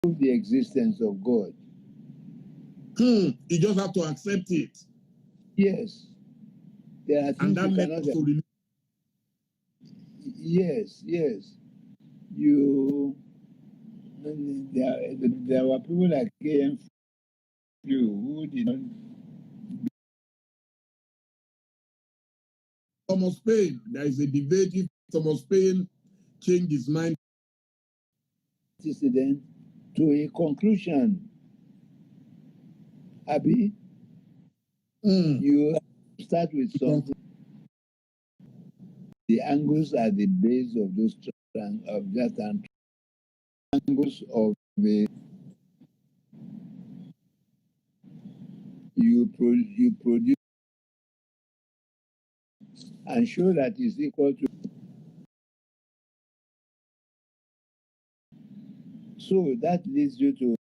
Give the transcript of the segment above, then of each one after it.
the existence of God. You just have to accept it. Yes. There are things and that you led us cannot. to religion. Yes. You. There were people like KM who did not. Thomas Paine, there is a debate if Thomas Paine changed his mind. Incident to a conclusion. Abi, you start with something. The angles are the base of those of that angles of the you produce and show that is equal to. So that leads you to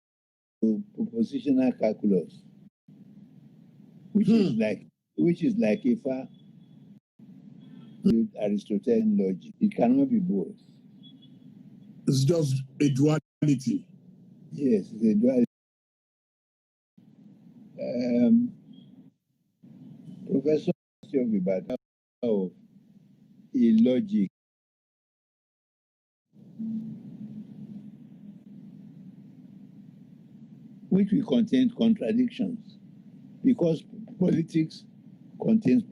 propositional calculus, which is like Ifa, Aristotelian logic. It cannot be both. It's just a duality. Yes, it's a duality. Professor Siobibata of illogic. Which will contain contradictions, because politics contains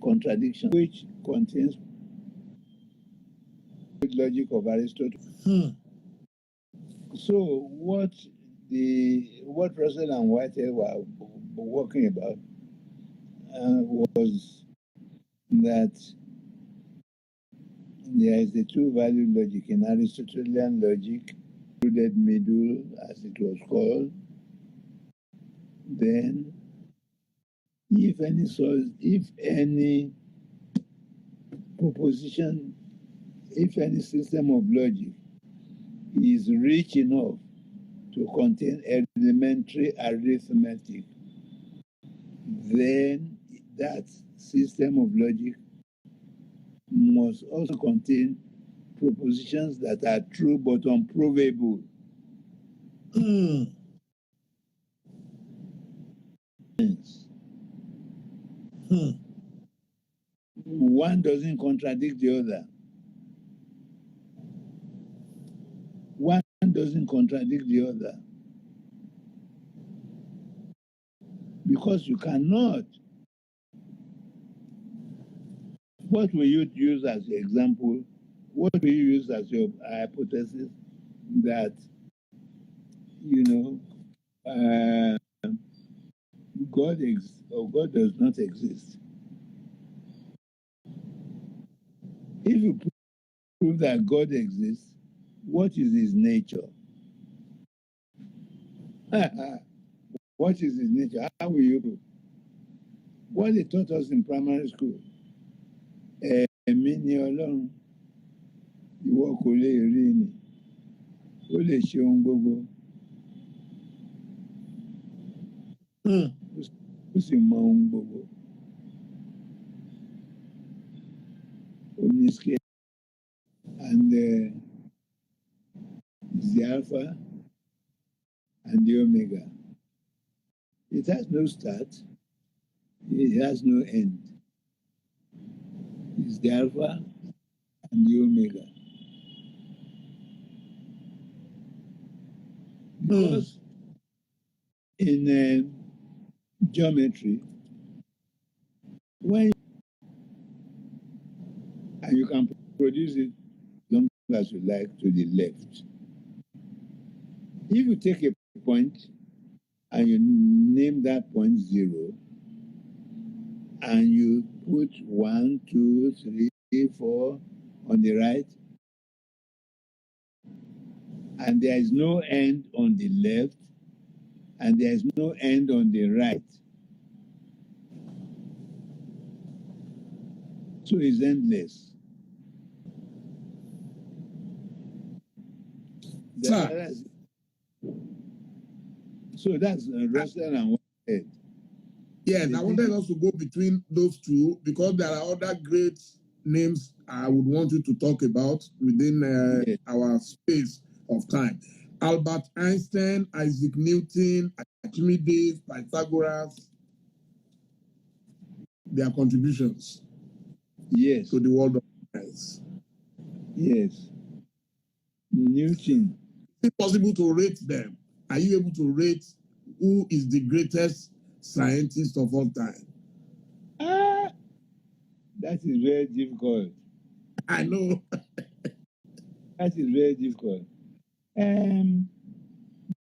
contradiction, which contains logic of Aristotle. So what Russell and Whitehead were working about was that there is a two-value logic in Aristotelian logic, included middle, as it was called. Then, if any proposition, if any system of logic is rich enough to contain elementary arithmetic, then that system of logic must also contain propositions that are true but unprovable. One doesn't contradict the other. One doesn't contradict the other. Because you cannot. What will you use as your example? What will you use as your hypothesis that, God exists or God does not exist? If you prove that God exists, what is his nature? What is his nature? How will you prove? What they taught us in primary school. Ẹ̀mí ni Ọlọ́run, ìwọ kò lè rí ni, ó lè ṣe ohun gbogbo. Ó sì mọ ohun gbogbo. Omniscient, and the Alpha and the Omega. It has no start. It has no end. It's the Alpha and the Omega. Because in geometry, and you can produce it as long as you like to the left. If you take a point and you name that point 0, and you put 1, 2, 3, 4 on the right, and there is no end on the left, and there is no end on the right, so it's endless. So that's Russell and Whitehead. Yes, I wanted us to go between those two because there are other great names I would want you to talk about within our space. of time. Albert Einstein, Isaac Newton, Archimedes, Pythagoras, their contributions Yes. to the world of science. Yes. Newton. Is it possible to rate them? Are you able to rate who is the greatest scientist of all time? That is very difficult. I know. That is very difficult.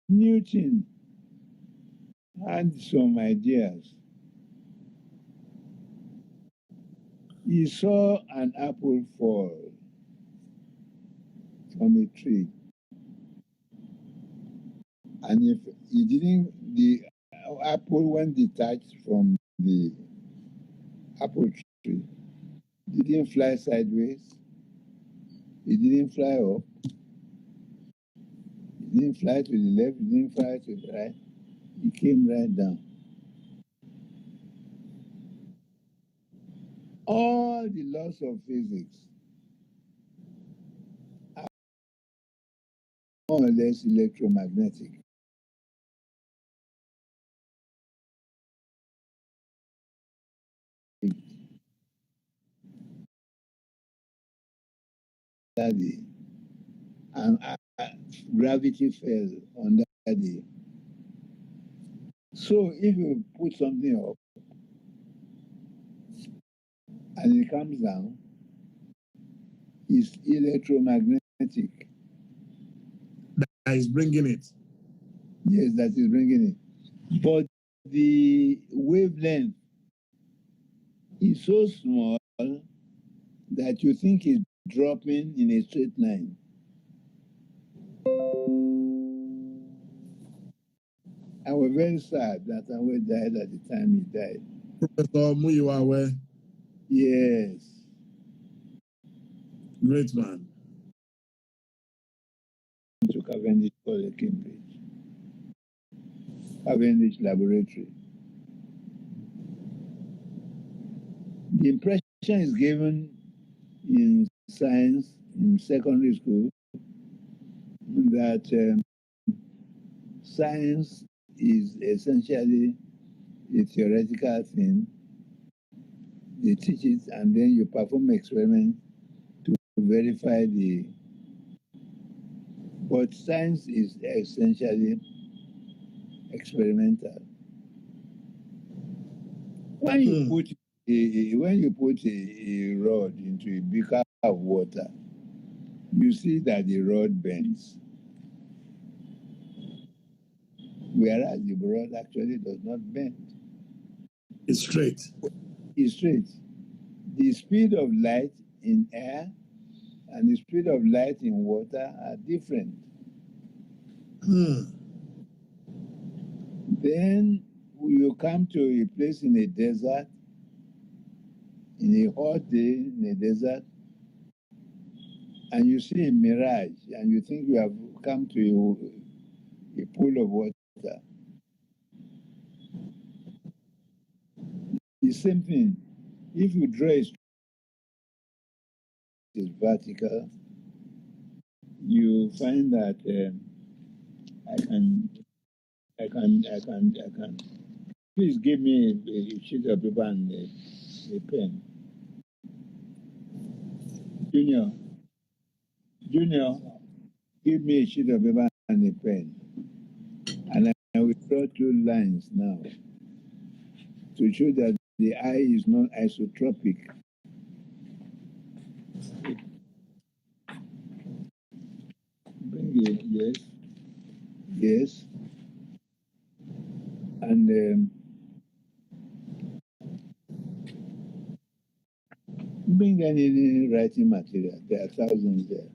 Newton had some ideas. He saw an apple fall from a tree. And if he didn't, the apple, when detached from the apple tree, didn't fly sideways. It didn't fly up. It didn't fly to the left. It didn't fly to the right. It came right down. All the laws of physics are more or less electromagnetic. Study and gravity fell on that day. So if you put something up and it comes down, it's electromagnetic. That is bringing it. Yes, that is bringing it. But the wavelength is so small that you think it's dropping in a straight line. I was very sad that Awe died at the time he died. Professor Muyiwawe. Yes. Great man. To Cavendish College, Cambridge. Cavendish Laboratory. The impression is given in science in secondary school that science is essentially a theoretical thing. They teach it and then you perform experiments to verify the. But science is essentially experimental. When you put a rod into a beaker of water, you see that the rod bends. Whereas the rod actually does not bend. It's straight. It's straight. The speed of light in air and the speed of light in water are different. Then you come to a place in a desert, in a hot day in a desert, and you see a mirage, and you think you have come to a pool of water. The same thing. If you draw a vertical, you find that I can. Please give me a sheet of paper and a pen. Junior, give me a sheet of paper and a pen. And I will draw two lines now to show that the eye is not isotropic. Bring it, yes. Yes. And bring any writing material. There are thousands there.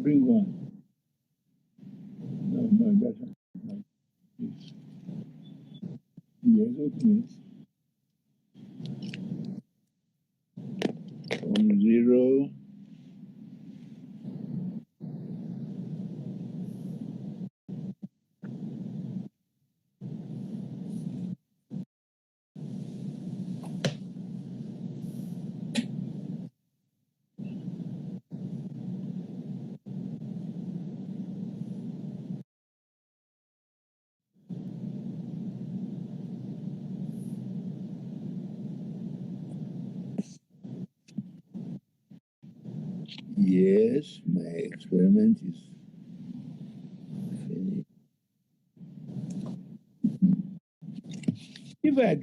Bring one. No, that's not. No. Yes, open it. From 0. Yes, my experiment is finished. If I've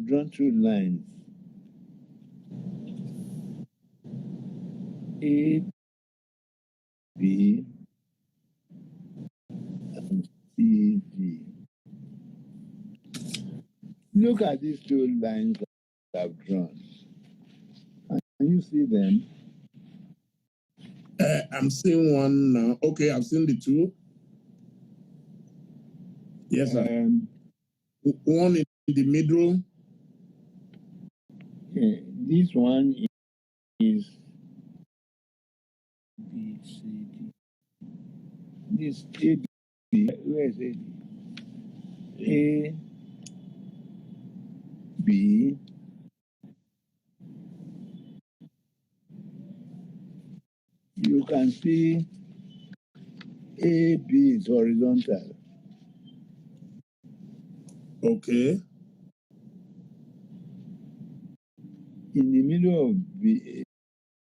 drawn two lines, A, B, and C, D. Look at these two lines that I've drawn. Can you see them? I'm seeing one now. Okay, I've seen the two. Yes, sir. One in the middle. This one is B, C, D. This A, B. Where is it? A, B, you can see AB is horizontal. Okay. In the middle of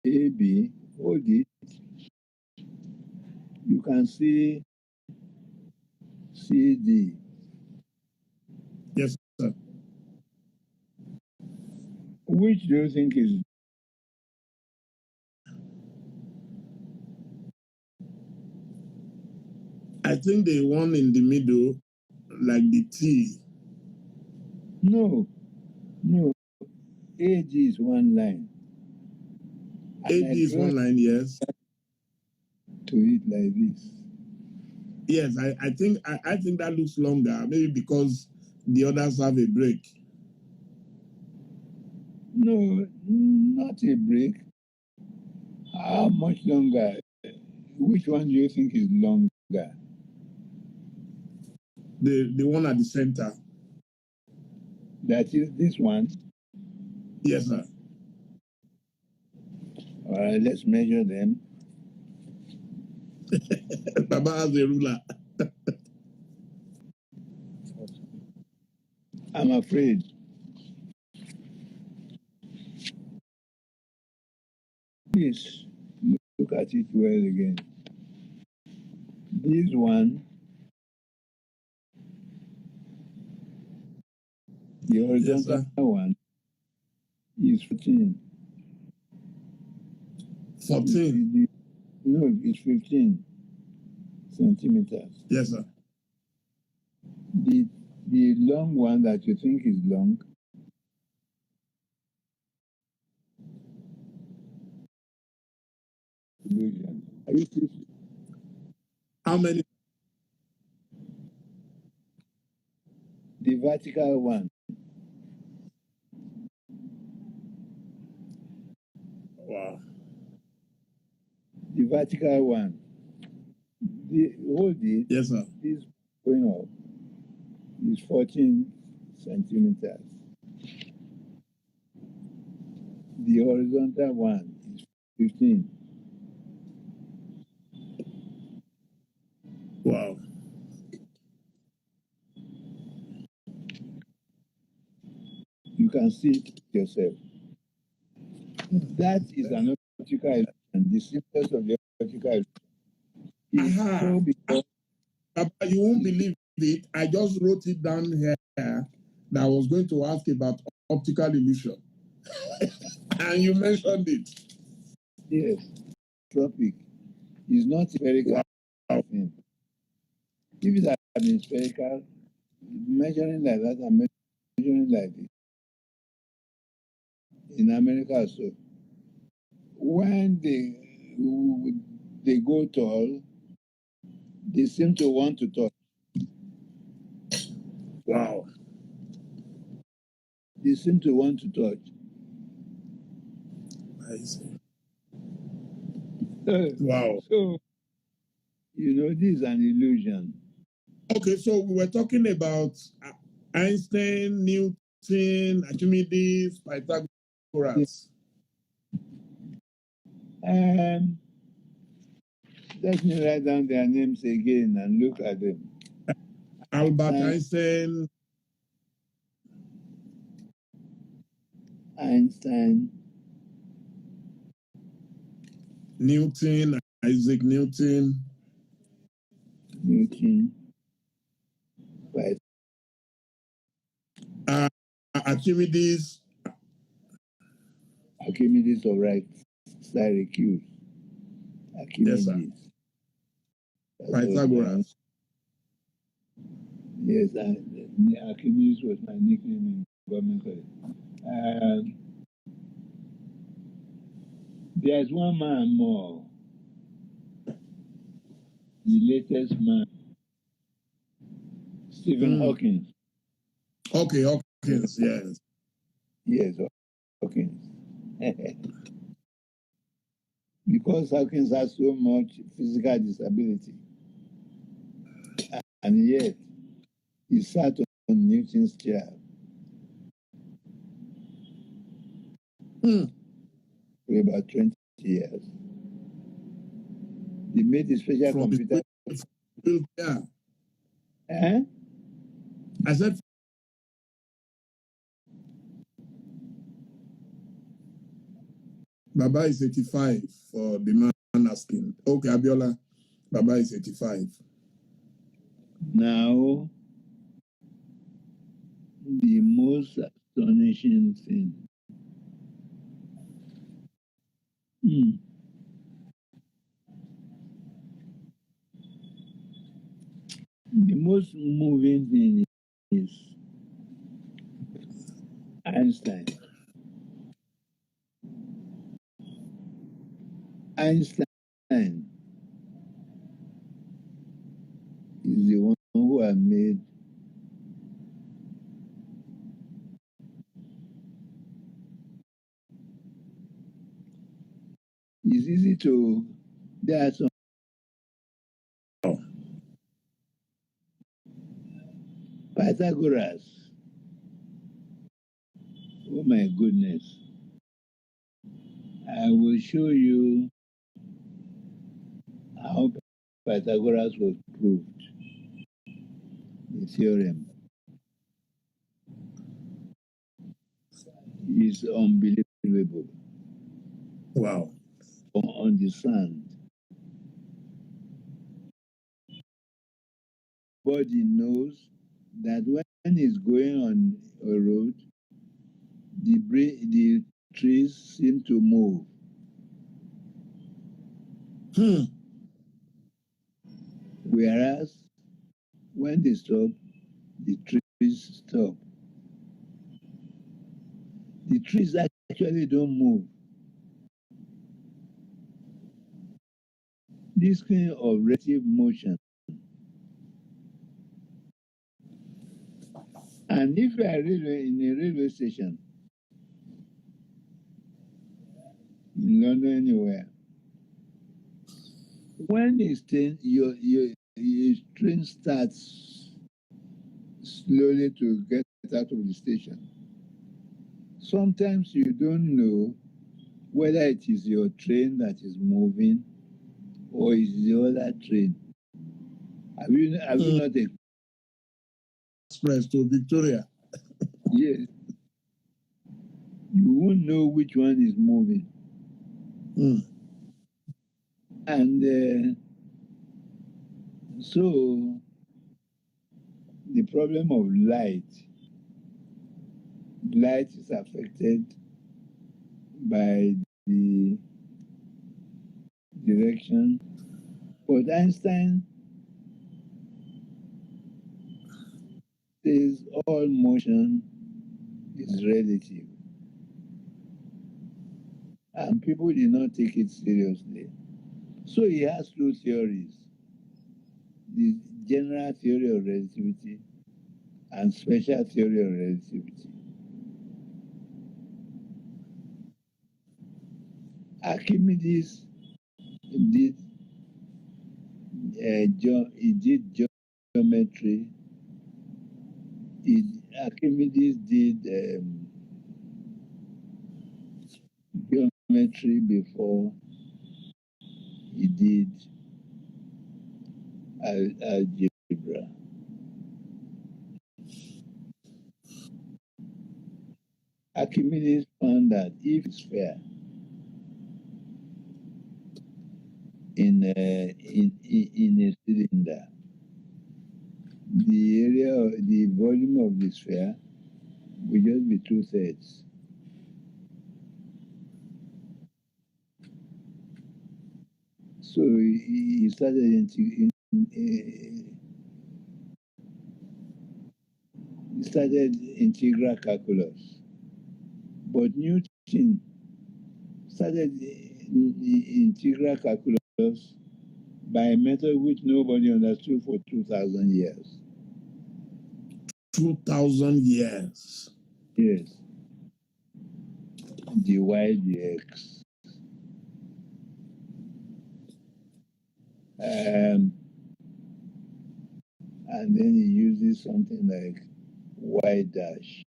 AB, hold it, you can see CD. Yes, sir. Which do you think is? I think the one in the middle, like the T. No. AG is one line. AD is one line, yes. To it like this. Yes, I think that looks longer, maybe because the others have a break. No, not a break. How much longer? Which one do you think is longer? The one at the center. That is this one. Yes, sir. All right, let's measure them. Baba has a ruler. I'm afraid. Please look at it well again. This one, the horizontal one, is 14. 14? No, it's 15 centimeters. Yes, sir. The long one that you think is long, illusion. Are you still? How many? The vertical one. Wow. The vertical one. Hold it. Yes, sir. This going up is 14 centimeters. The horizontal one is 15. Wow. You can see it yourself. That is an optical illusion. The simplest of the optical illusion. So because Papa, you won't believe it. I just wrote it down here that I was going to ask about optical illusion. And you mentioned it. Yes, tropic is not spherical. Wow. If it had been spherical, measuring like that and measuring like this. In America also, when they go tall, they seem to want to touch. Wow. They seem to want to touch. I see. Wow. So, this is an illusion. Okay, so we were talking about Einstein, Newton, Archimedes, Pythagoras. Let me write down their names again and look at them. Albert Einstein. Newton, Isaac Newton. Right. Archimedes. Archimedes of right, Syracuse. Archimedes. Yes, sir. Pythagoras. Yes, Archimedes was my nickname in government college. There's one man more, the latest man, Stephen Hawking. Okay, Hawkins, yes. Yes, Hawkins. Because Hawkins has so much physical disability, and yet he sat on Newton's chair for about 20 years. They made a special From computer. Yeah. Eh? I said, Baba is 85 for the man asking. Okay, Abiola, Baba is 85. Now, the most astonishing thing. The most moving thing is Einstein. Einstein is the one who has made it's easy to there are some Pythagoras. Oh my goodness. I will show you how Pythagoras was proved. The theorem is unbelievable. Wow. On the sand. Body knows that when he's going on a road, the trees seem to move. Whereas when they stop, the trees stop. The trees actually don't move. This kind of relative motion. And if you are in a railway station, in London, anywhere, when your train starts slowly to get out of the station, sometimes you don't know whether it is your train that is moving or is the other train. Have you not Express to Victoria? Yes. You won't know which one is moving. And so the problem of light is affected by the direction. But Einstein says all motion is relative. And people did not take it seriously. So he has two theories: the general theory of relativity and special theory of relativity. Archimedes did geometry. Archimedes did geometry before he did algebra. Archimedes found that if it's fair, in a cylinder. The volume of the sphere will just be 2/3. So he started integral calculus, but Newton started integral calculus by a method which nobody understood for 2,000 years. 2,000 years. Yes. Dy dx. And then he uses something like y dash.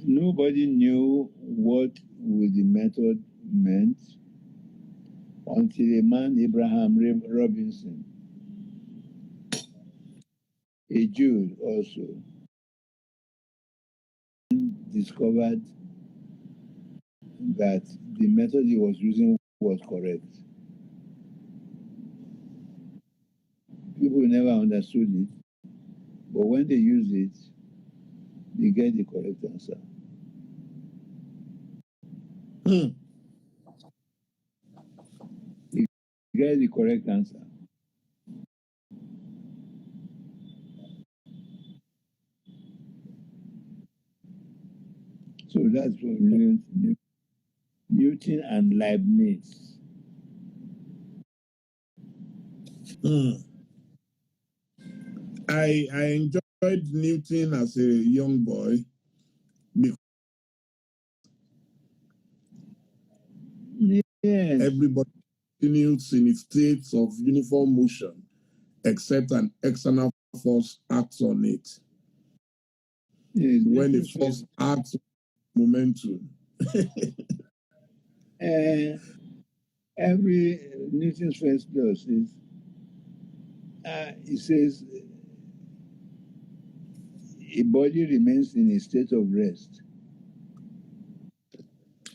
Nobody knew what the method meant until a man, Abraham Robinson, a Jew also, discovered that the method he was using was correct. People never understood it, but when they use it, they get the correct answer. Hmm. You get the correct answer. So that's what Newton and Leibniz. Hmm. I enjoyed Newton as a young boy because Yes. everybody continues in its states of uniform motion except an external force acts on it. Yes, When the Newton's force acts on momentum. Every Newton's first law says, it says a body remains in a state of rest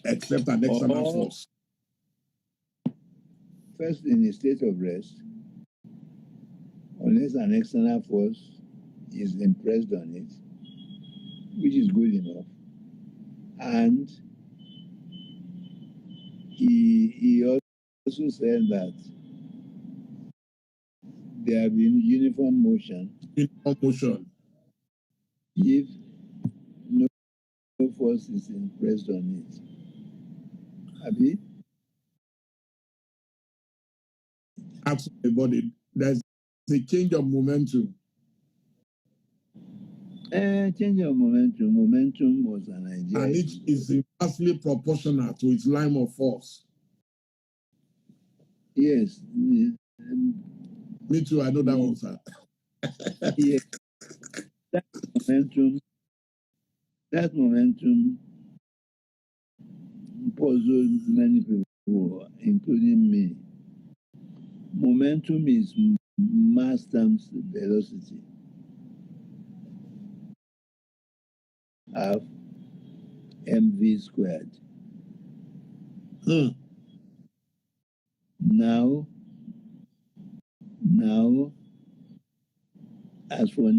Except an external force. First, in a state of rest, unless an external force is impressed on it, which is good enough. And he also said that there have been uniform motion. Uniform motion. If no force is impressed on it. Abi? Acts on the body. There's a change of momentum. Change of momentum. Momentum was an idea. And it is inversely proportional to its line of force. Yes. Me too, I know that one, sir. Yes. That momentum puzzled many people, including me. Momentum is mass times velocity. Half mv squared. Now, as for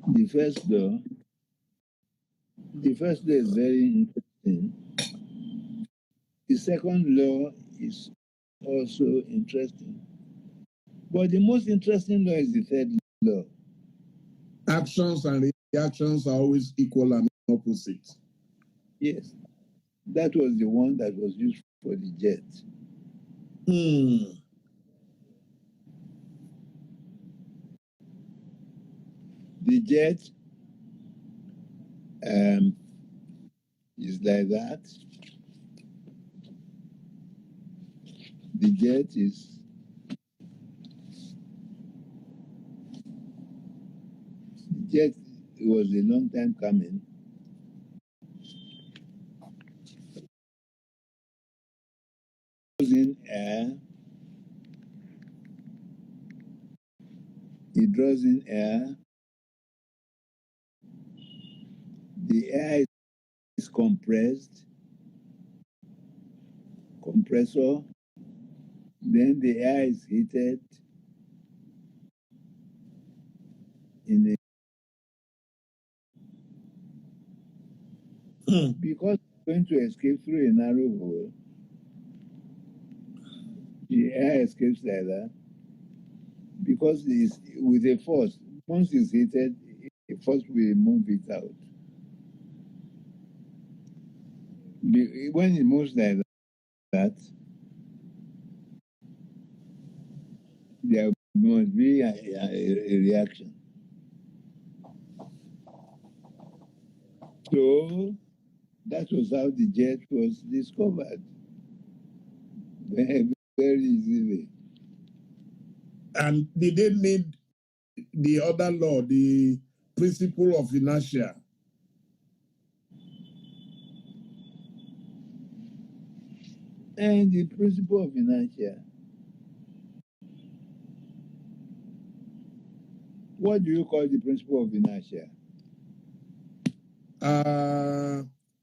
the first law is very interesting. The second law is also interesting. But the most interesting law is the third law. Actions and reactions are always equal and opposite. Yes. That was the one that was used for the jet. The jet is like that. The jet was a long time coming. In air, it draws in air. The air is compressed, compressor, then the air is heated in the because it's going to escape through a narrow hole. The air escapes like that because it's with a force. Once it's heated, a force will move it out. When it moves like that, there must be a reaction. So that was how the jet was discovered. Very, very easily. And did they need the other law, the principle of inertia? And the principle of inertia. What do you call the principle of inertia?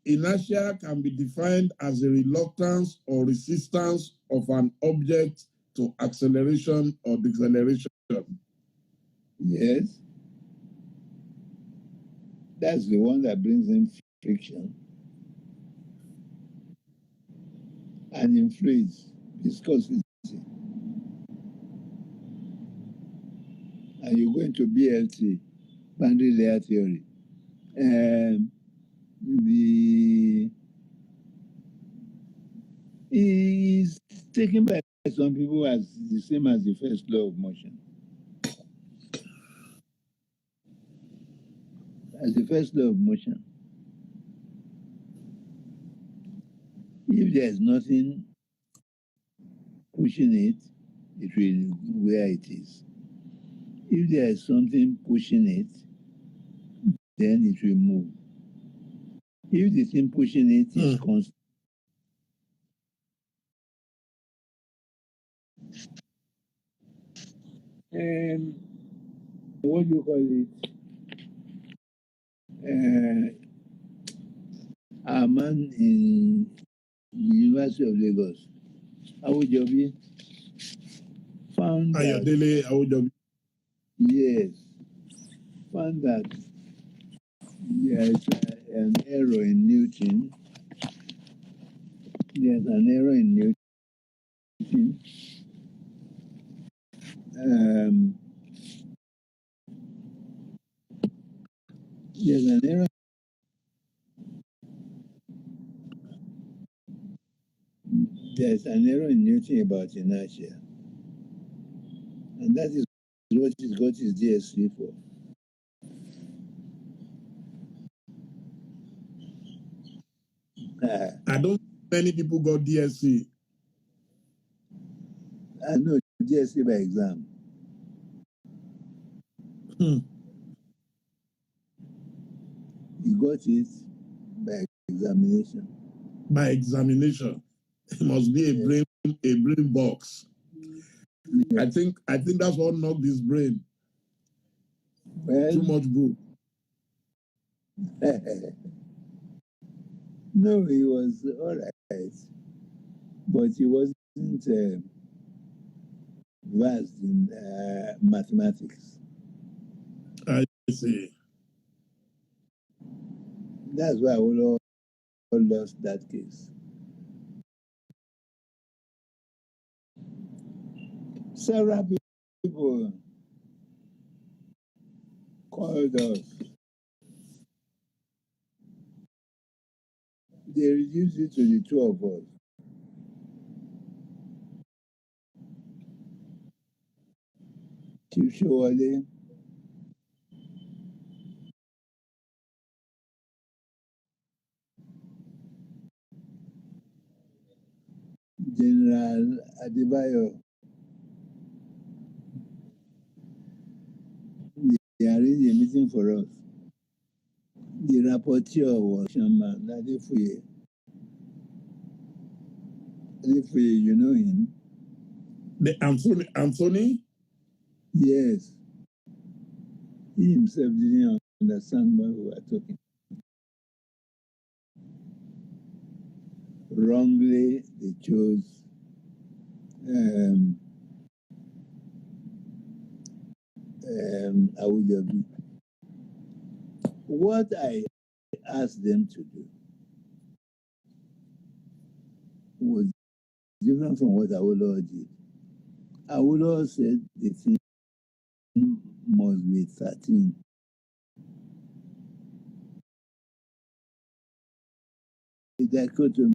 Inertia can be defined as a reluctance or resistance of an object to acceleration or deceleration. Yes. That's the one that brings in friction. And in fluids, viscosity. And you go into BLT, boundary layer theory. The is taken by some people as the same as the first law of motion. As the first law of motion. If there is nothing pushing it, it will where it is. If there is something pushing it, then it will move. If the thing pushing it is constant, what do you call it? Our man in the University of Lagos, Awojobi, found that Dele, yes, found that there is an error in Newton. There's an error in Newton. There's an error. There's an error in Newton about inertia, and that is what he's got his DSC for. I don't many people got DSC. I know DSC by exam. He got it by examination. By examination, it must be a brain box. Yeah. I think that's what knocked his brain. Well, too much book. No, he was all right, but he wasn't versed in mathematics. I see. That's why we all lost that case. Several people called us. They reduced it to the two of us. Chief Showale, General Adebayo. They arranged a meeting for us. The rapporteur was Shaman Adefuye. Adefuye, you know him? The Anthony? Yes. He himself didn't understand what we were talking. wrongly they chose Awujobi. What I asked them to do was different from what Awolowo did. Awolowo said the thing must be 13. A dichotomy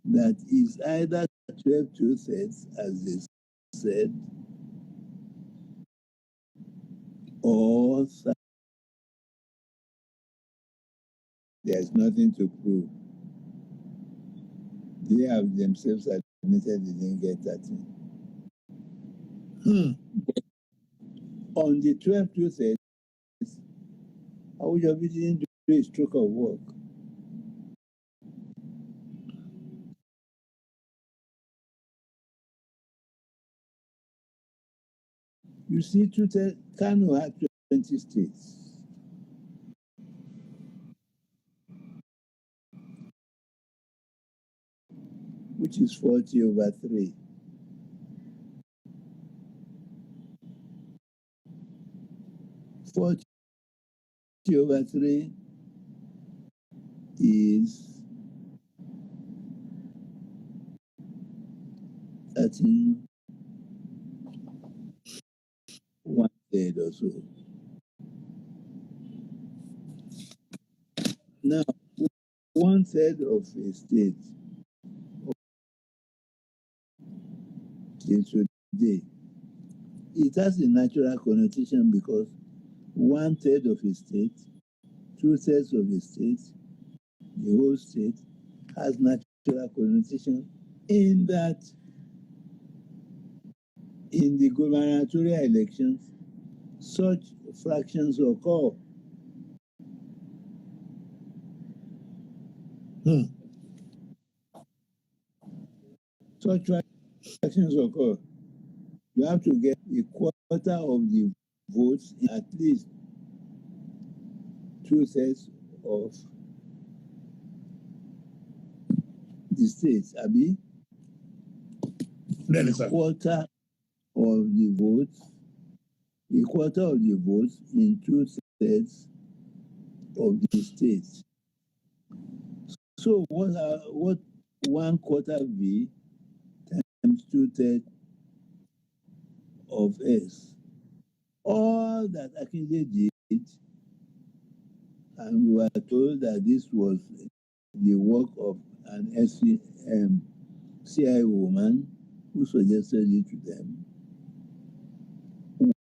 that is either 12 2/3, as they said, or there's nothing to prove. They have themselves admitted they didn't get 13. On the 12 2/3, Awujobi didn't do a stroke of work. You see, Kano had 20 states. Which is 40/3. 40/3 is 13 1/3 or so. Now, 1/3 of a state is today. It has a natural connotation because 1/3 of a state, 2/3 of a state, the whole state has natural connotation in that in the gubernatorial elections, such fractions occur. Such fractions occur. You have to get a quarter of the votes in at least 2/3 of the states. Abi, Dele, a quarter of the votes, in 2/3 of the states. So what 1/4 V times 2/3 of S? All that Akinde did, and we were told that this was the work of an CI woman who suggested it to them,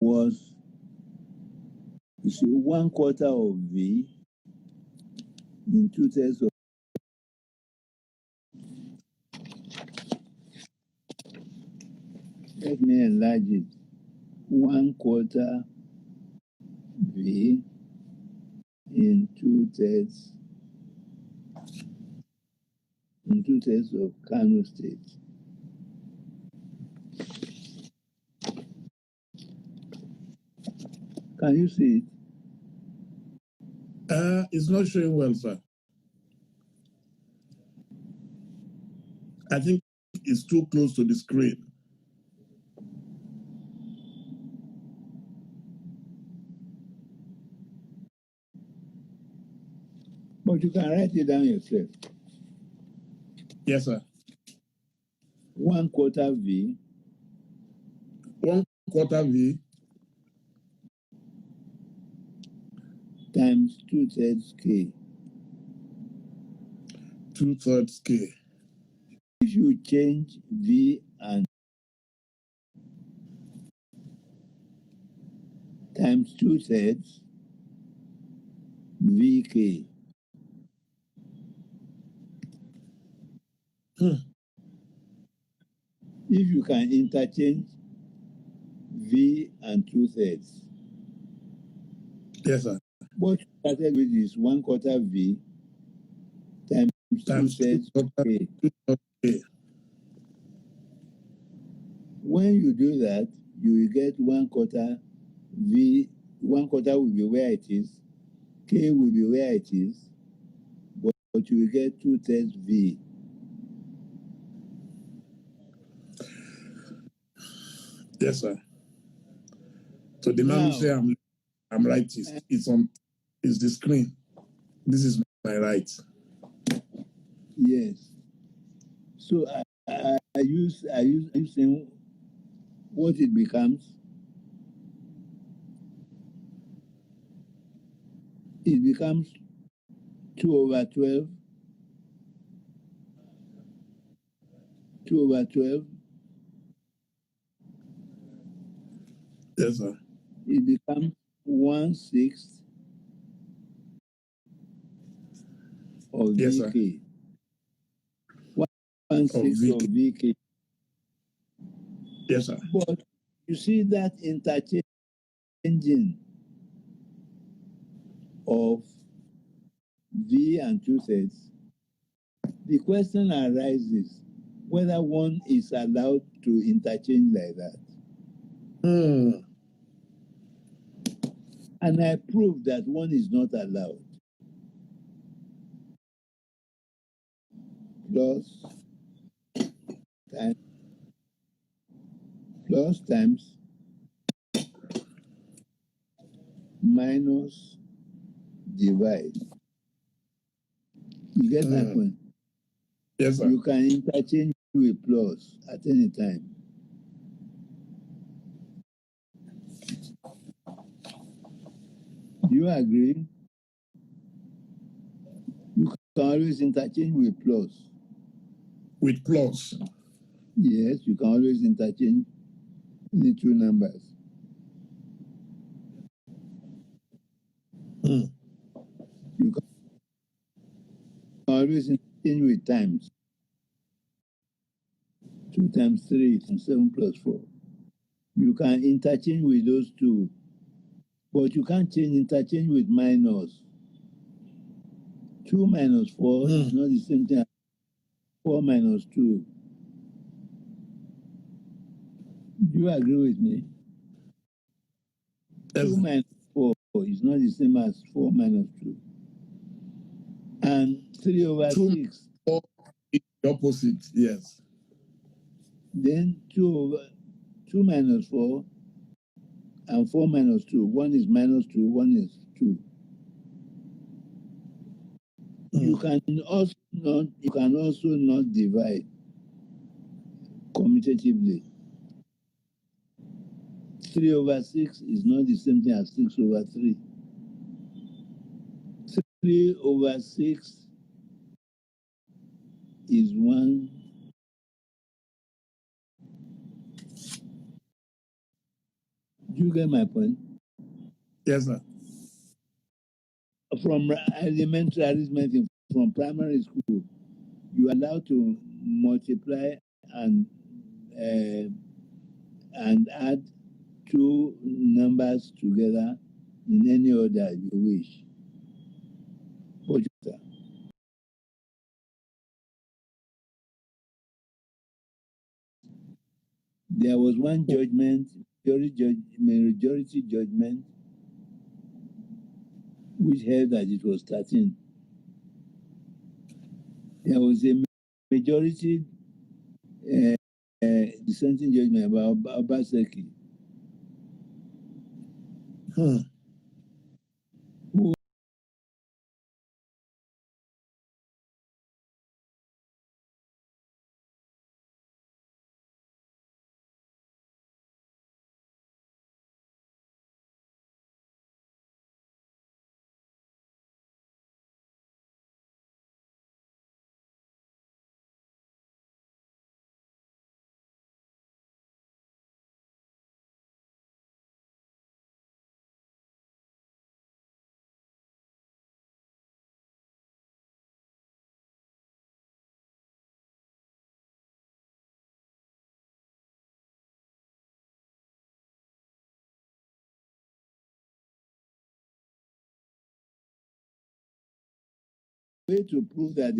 was, you see, 1/4 of V in 2/3 of. Let me enlarge it. 1/4 V in 2/3 of Kano State. Can you see it? It's not showing well, sir. I think it's too close to the screen. But you can write it down yourself. Yes, sir. 1/4 V. 1/4 V times 2/3 K. 2/3 K. If you change V and times 2/3 VK. If you can interchange V and 2/3. Yes, sir. What you started with is 1/4 V times 2/3 K. 2/3 K. When you do that, you will get 1/4 V. 1/4 will be where it is. K will be where it is. But but you will get 2/3 V. Yes, sir. So the man who say I'm right it's on the screen. This is my right. Yes. So I use saying what it becomes. It becomes 2/12. 2/12. Yes, sir. It becomes 1/6 of Yes, VK. sir. 1/6 of VK. Yes, sir. But you see that interchanging of V and 2/3. The question arises whether one is allowed to interchange like that. And I proved that one is not allowed. Plus times minus divide. You get my point? Yes, sir. You can interchange with plus at any time. Do you agree? You can always interchange with plus. With plus? Yes, you can always interchange the two numbers. You can always interchange with times. 2 times 3 is 7 plus 4. You can interchange with those two, but you can't interchange with minus. 2 minus 4 is not the same thing as 4 minus 2. Do you agree with me? Yes. 2 minus 4 is not the same as 4 minus 2. And 3/6. 4 is the opposite, yes. Then 2 minus 4 and 4 minus 2. One is minus 2, one is 2. You can also not divide commutatively. 3/6 is not the same thing as 6/3. 3/6 is 1. Do you get my point? Yes, sir. From elementary arithmetic, from primary school, you are allowed to multiply and add two numbers together in any order you wish. But there was one judgment, majority judgment, which held that it was 13. There was a majority dissenting judgment about Obaseki. Who way to prove that